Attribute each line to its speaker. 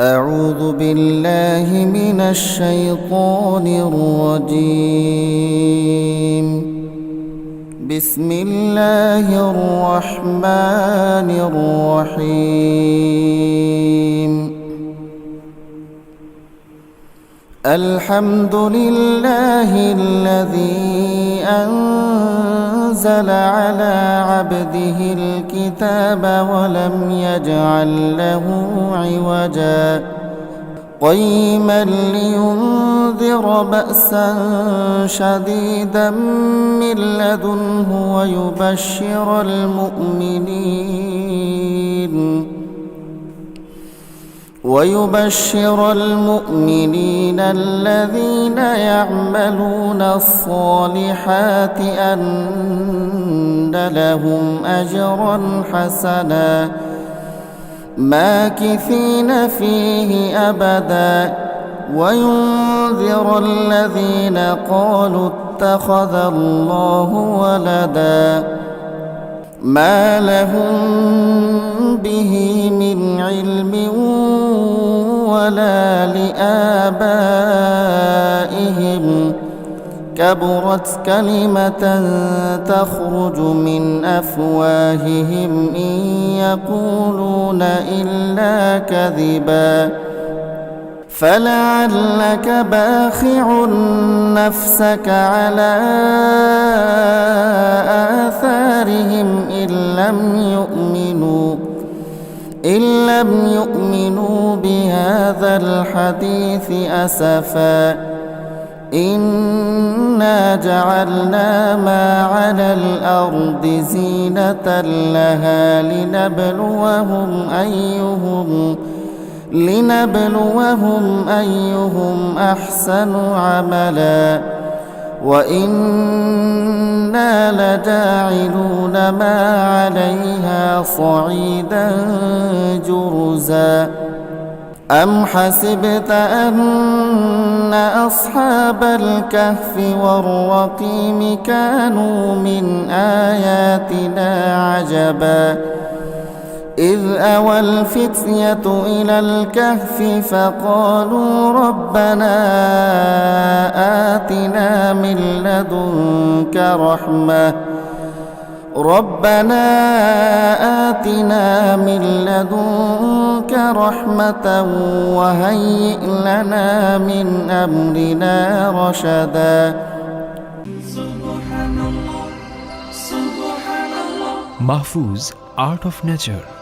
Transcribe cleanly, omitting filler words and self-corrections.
Speaker 1: أعوذ بالله من الشيطان الرجيم. بسم الله الرحمن الرحيم. الحمد لله الذي أنزل على عبده الكتاب ولم يجعل له عوجا قيما لينذر بأسا شديدا من لدنه ويبشر المؤمنين الذين يعملون الصالحات أن لهم أجرا حسنا ماكثين فيه أبدا وينذر الذين قالوا اتخذ الله ولدا ما لهم به من علم ولا لآبائهم كبرت كلمة تخرج من أفواههم إن يقولون إلا كذبا فلعلك باخع نفسك على آثارهم إن لم يؤمنوا بهذا الحديث أسفا إنا جعلنا ما على الأرض زينة لها لنبلوهم أيهم أحسن عملا وإنا لجاعلون ما عليها صعيدا جرزا أم حسبت أن أصحاب الكهف والرقيم كانوا من آياتنا عجبا إذ أوى الفتية إلى الكهف فقالوا ربنا آتنا من لدنك رحمة وهيئ لنا من أمرنا رشدا.
Speaker 2: Mahfuz, Art of Nature.